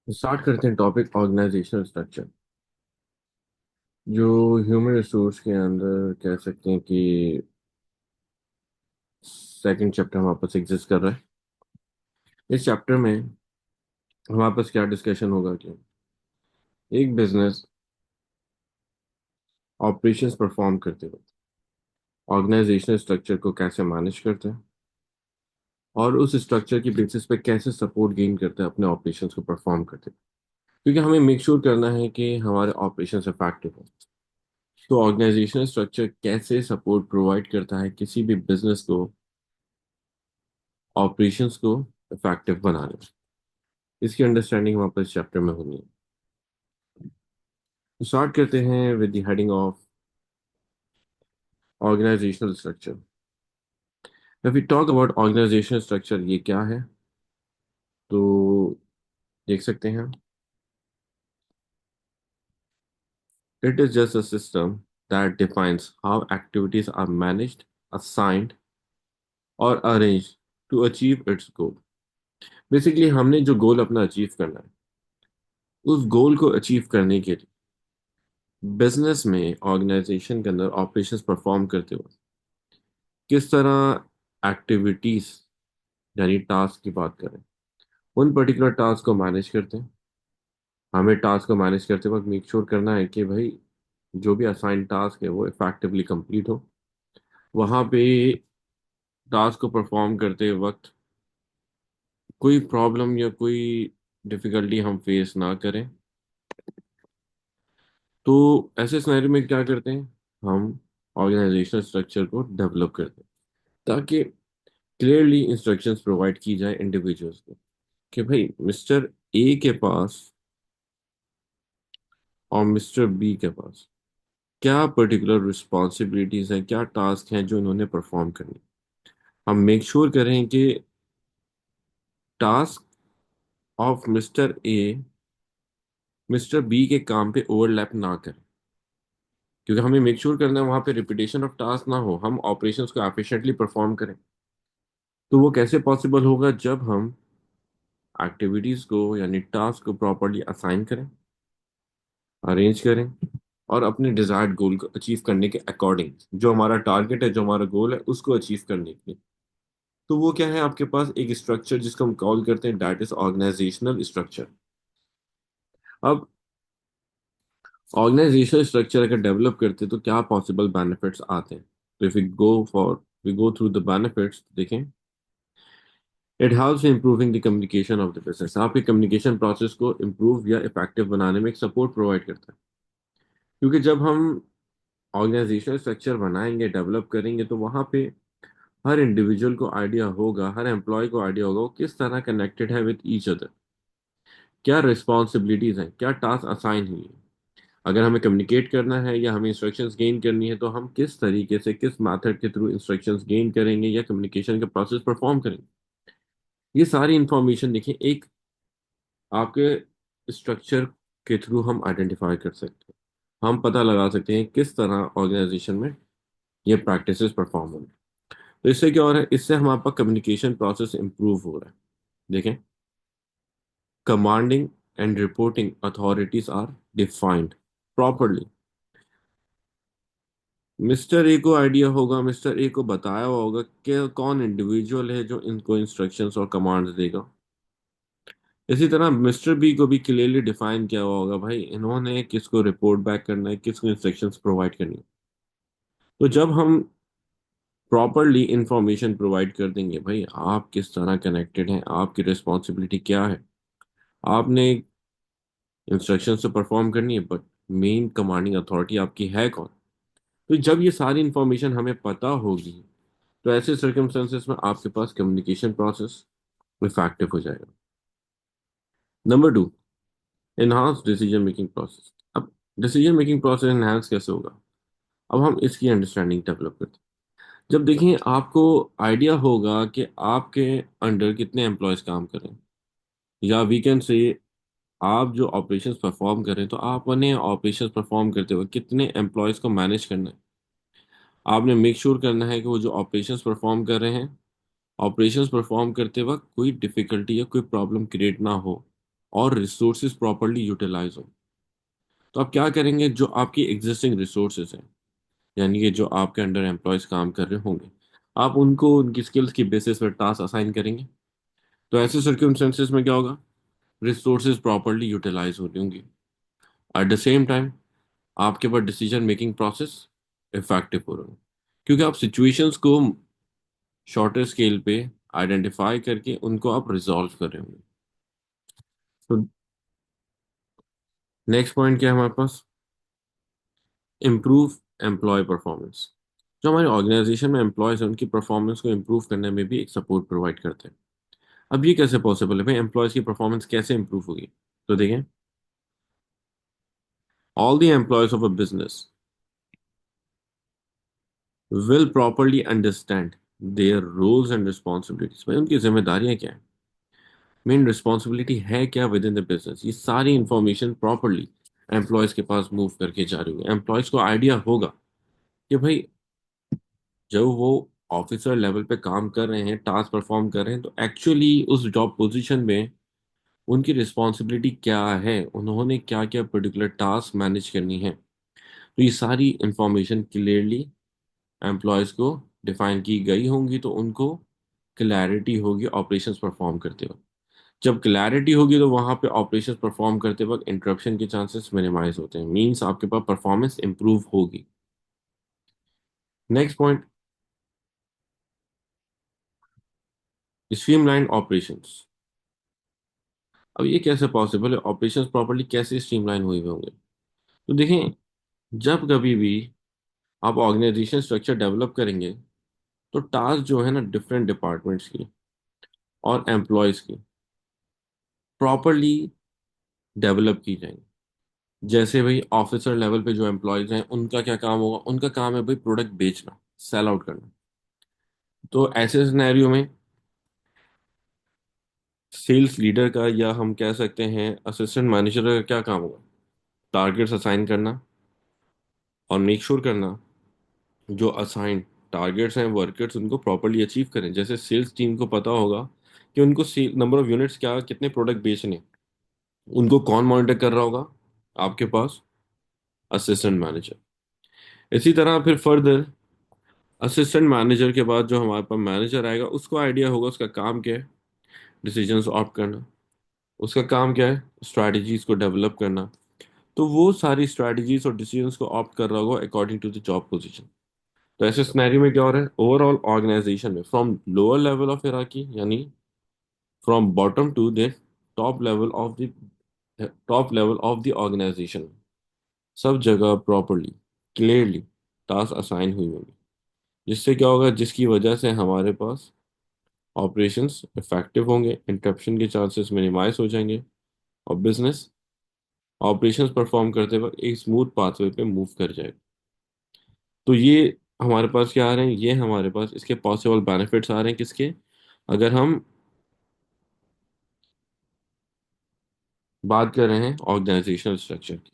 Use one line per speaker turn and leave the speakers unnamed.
Start करते हैं topic organisational structure. जो ह्यूमन रिसोर्स के अंदर कह सकते हैं कि सेकंड चैप्टर हमारे पास एग्जिस्ट कर रहा है। इस चैप्टर में हमारे पास क्या डिस्कशन होगा कि एक बिजनेस ऑपरेशंस परफॉर्म करते वक्त ऑर्गेनाइजेशनल स्ट्रक्चर को कैसे मैनेज करते हैं और उस स्ट्रक्चर की बेसिस पे कैसे सपोर्ट गेन करते हैं अपने ऑपरेशंस को परफॉर्म करते हैं, क्योंकि हमें मेक श्योर करना है कि हमारे ऑपरेशंस इफेक्टिव हो। तो ऑर्गेनाइजेशनल स्ट्रक्चर कैसे सपोर्ट प्रोवाइड करता है किसी भी बिजनेस को ऑपरेशंस को इफेक्टिव बनाने में, इसकी अंडरस्टैंडिंग हमारे पास चैप्टर में होनी है। तो स्टार्ट करते हैं with the heading of organisational structure. जब we talk about organisational structure, ये क्या है तो देख सकते हैं। It is just a system that defines how activities are managed, assigned और arrange to achieve its goal. Basically हमने जो गोल अपना अचीव करना है, उस गोल को अचीव करने के लिए बिजनेस में ऑर्गेनाइजेशन के अंदर ऑपरेशंस परफॉर्म करते हुए किस तरह एक्टिविटीज यानी टास्क की बात करें, उन पर्टिकुलर टास्क को मैनेज करते हैं। हमें टास्क को मैनेज करते वक्त मेक श्योर करना है कि भाई जो भी असाइन टास्क है वो इफेक्टिवली कंप्लीट हो। वहाँ पे टास्क को परफॉर्म करते वक्त कोई प्रॉब्लम या कोई डिफिकल्टी हम फेस ना करें। तो ऐसे सिनेरियो में क्या करते हैं, हम ऑर्गेनाइजेशनल स्ट्रक्चर को डेवलप करते हैं ताकि क्लियरली इंस्ट्रक्शंस प्रोवाइड की जाए इंडिविजुअल्स को कि भाई मिस्टर ए के पास और मिस्टर बी के पास क्या पर्टिकुलर रिस्पॉन्सिबिलिटीज हैं, क्या टास्क हैं जो इन्होंने परफॉर्म करनी। हम मेक श्योर करें कि task of mister A mister B के काम पे ओवरलैप ना करें, क्योंकि हमें मेक श्योर करना है वहां पे रिपीटेशन ऑफ टास्क ना हो, हम ऑपरेशंस को एफिशिएंटली परफॉर्म करें। तो वो कैसे पॉसिबल होगा, जब हम एक्टिविटीज को यानी टास्क को प्रॉपरली असाइन करें, अरेंज करें और अपने डिजायर्ड गोल को अचीव करने के अकॉर्डिंग, जो हमारा टारगेट है, जो हमारा गोल है, उसको अचीव करने के लिए। तो वो क्या है, आपके पास एक स्ट्रक्चर जिसको हम कॉल करते हैं दैट इज ऑर्गेनाइजेशनल स्ट्रक्चर। अब ऑर्गेनाइजेशनल स्ट्रक्चर अगर डेवलप करते हैं तो क्या पॉसिबल बेनिफिट्स आते हैं। तो if we go through the benefits, देखें। It helps in improving the communication of the business, आपके कम्युनिकेशन प्रोसेस को इम्प्रूव या इफेक्टिव बनाने में एक सपोर्ट प्रोवाइड करता है। क्योंकि जब हम ऑर्गेनाइजेशनल स्ट्रक्चर बनाएंगे, डेवलप करेंगे, तो वहाँ पे हर इंडिविजुअल को आइडिया होगा, हर एम्प्लॉय को आइडिया होगा वो किस तरह कनेक्टेड है विद ईच अदर, क्या रिस्पॉन्सिबिलिटीज हैं, क्या टास्क असाइन हुई है। अगर हमें कम्युनिकेट करना है या हमें इंस्ट्रक्शंस गेन करनी है तो हम किस तरीके से, किस मेथड के थ्रू इंस्ट्रक्शंस गेन करेंगे या कम्युनिकेशन का प्रोसेस परफॉर्म करेंगे। ये सारी इंफॉर्मेशन देखिए एक आपके स्ट्रक्चर के थ्रू हम आइडेंटिफाई कर सकते हैं, हम पता लगा सकते हैं किस तरह ऑर्गेनाइजेशन में ये प्रैक्टिसेस परफॉर्म हो रही है। तो इससे क्या हो रहा है, इससे हमारा कम्युनिकेशन प्रोसेस इंप्रूव हो रहा है। देखें, commanding and reporting authorities are defined properly. Mister A को आइडिया होगा, मिस्टर ए को बताया हुआ होगा कि कौन इंडिविजुअल है जो इनको इंस्ट्रक्शंस और कमांड्स देगा। इसी तरह मिस्टर बी को भी क्लियरली डिफाइन किया हुआ होगा, भाई इन्होंने किसको रिपोर्ट बैक करना है, किसको इंस्ट्रक्शंस प्रोवाइड करनी है। तो जब हम प्रॉपरली इंफॉर्मेशन प्रोवाइड कर देंगे, भाई आप किस तरह कनेक्टेड हैं, आपकी रिस्पॉन्सिबिलिटी क्या है, आपने इंस्ट्रक्शंस तो परफॉर्म करनी है, बट मेन कमांडिंग अथॉरिटी आपकी है कौन। तो जब ये सारी इंफॉर्मेशन हमें पता होगी तो ऐसे सर्कमस्टेंसेस में आपके पास कम्युनिकेशन प्रोसेस इफेक्टिव हो जाएगा। Number two, enhance decision making process. अब डिसीजन मेकिंग प्रोसेस एनहांस कैसे होगा, अब हम इसकी अंडरस्टैंडिंग डेवलप करते हैं। जब देखिए आपको आइडिया होगा कि आपके अंडर कितने एम्प्लॉयज काम कर रहे हैं, या वी कैन से आप जो ऑपरेशंस परफॉर्म कर रहे हैं, तो आपने ऑपरेशंस परफॉर्म करते हुए कितने एम्प्लॉयज को मैनेज करना है। आपने मेक श्योर करना है कि वो जो ऑपरेशंस परफॉर्म कर रहे हैं, ऑपरेशंस परफॉर्म करते वक्त कोई डिफिकल्टी या कोई प्रॉब्लम क्रिएट ना हो। और रिसोर्सेज प्रॉपरली यूटिलाइज हो। तो आप क्या करेंगे, जो आपकी एग्जिस्टिंग रिसोर्सेज हैं, यानी कि जो आपके अंडर एम्प्लॉयज काम कर रहे होंगे, आप उनको उनकी स्किल्स की बेसिस पर टास्क असाइन करेंगे। तो ऐसे सर्कमस्टेंसेस में क्या होगा, रिसोर्सेज प्रॉपरली यूटिलाइज हो रही होंगी। एट द सेम टाइम आपके पास डिसीजन मेकिंग प्रोसेस इफेक्टिव हो रहा है, क्योंकि आप सिचुएशंस को शॉर्टर स्केल पे आइडेंटिफाई करके उनको आप रिजॉल्व कर रहे होंगे। तो नेक्स्ट पॉइंट क्या है हमारे पास, इम्प्रूव एम्प्लॉय परफॉर्मेंस। जो हमारे ऑर्गेनाइजेशन में एम्प्लॉयज हैं उनकी परफॉर्मेंस को इम्प्रूव करने में भी एक सपोर्ट प्रोवाइड करते हैं। अब ये कैसे पॉसिबल है भाई, एम्प्लॉयज की परफॉर्मेंस कैसे इंप्रूव होगी? तो देखें, all the employees of a business will properly understand their roles and responsibilities. भाई उनकी जिम्मेदारियां क्या है, मेन रिस्पॉन्सिबिलिटी है क्या विद इन द बिजनेस, ये सारी इंफॉर्मेशन प्रॉपरली एम्प्लॉयज के पास मूव करके जा रही होगी। एम्प्लॉयज को आइडिया होगा कि भाई जब वो ऑफिसर लेवल पे काम कर रहे हैं, टास्क परफॉर्म कर रहे हैं, तो एक्चुअली उस जॉब पोजीशन में उनकी रिस्पॉन्सिबिलिटी क्या है, उन्होंने क्या क्या पर्टिकुलर टास्क मैनेज करनी है। तो ये सारी इंफॉर्मेशन क्लियरली एम्प्लॉयज को डिफाइन की गई होंगी, तो उनको क्लैरिटी होगी ऑपरेशंस परफॉर्म करते वक्त। जब क्लैरिटी होगी तो वहां पे ऑपरेशंस परफॉर्म करते वक्त इंटरप्शन के चांसेस मिनिमाइज होते हैं, मींस आपके पास परफॉर्मेंस इंप्रूव होगी। Next point, streamline operations. अब ये कैसे पॉसिबल है, ऑपरेशंस प्रॉपर्ली कैसे स्ट्रीमलाइन हुए हुए होंगे? तो देखें, जब कभी भी आप ऑर्गेनाइजेशन स्ट्रक्चर डेवलप करेंगे, तो टास्क जो है ना डिफरेंट डिपार्टमेंट्स की और एम्प्लॉयज की प्रॉपरली डेवलप की जाएंगी। जैसे भाई ऑफिसर लेवल पे जो एम्प्लॉयज हैं उनका क्या काम होगा, उनका काम है भाई प्रोडक्ट बेचना, सेल आउट करना। तो ऐसे सिनेरियो में सेल्स लीडर का, या हम कह सकते हैं असिस्टेंट मैनेजर का क्या काम होगा, टारगेट्स असाइन करना और मेक श्योर करना जो असाइन टारगेट्स हैं वर्कर्स उनको प्रॉपरली अचीव करें। जैसे सेल्स टीम को पता होगा कि उनको नंबर ऑफ यूनिट्स क्या, कितने प्रोडक्ट बेचने, उनको कौन मॉनिटर कर रहा होगा, आपके पास असिस्टेंट मैनेजर। इसी तरह फिर फर्दर असिस्टेंट मैनेजर के बाद जो हमारे पास मैनेजर आएगा, उसको आइडिया होगा उसका काम क्या है, डिसीजंस ऑप्ट करना। उसका काम क्या है, स्ट्रैटेजीज को डेवलप करना। तो वो सारी स्ट्रैटेजीज और डिसीजंस को ऑप्ट कर रहा होगा according to the job position. तो ऐसे सिनेरियो में क्या हो रहा है, ओवरऑल ऑर्गेनाइजेशन में from lower level of hierarchy, यानी from bottom to the top level of the organisation, सब जगह प्रॉपरली क्लियरली टास्क असाइन हुई होंगी। जिससे क्या होगा, जिसकी वजह से हमारे पास ऑपरेशंस इफेक्टिव होंगे, इंटरप्शन के चांसेस मिनिमाइज हो जाएंगे, और बिजनेस ऑपरेशंस परफॉर्म करते वक्त एक स्मूथ पाथवे पे मूव कर जाएगा। तो ये हमारे पास क्या आ रहे हैं, ये हमारे पास इसके पॉसिबल बेनिफिट्स आ रहे हैं किसके, अगर हम बात कर रहे हैं ऑर्गेनाइजेशनल स्ट्रक्चर की।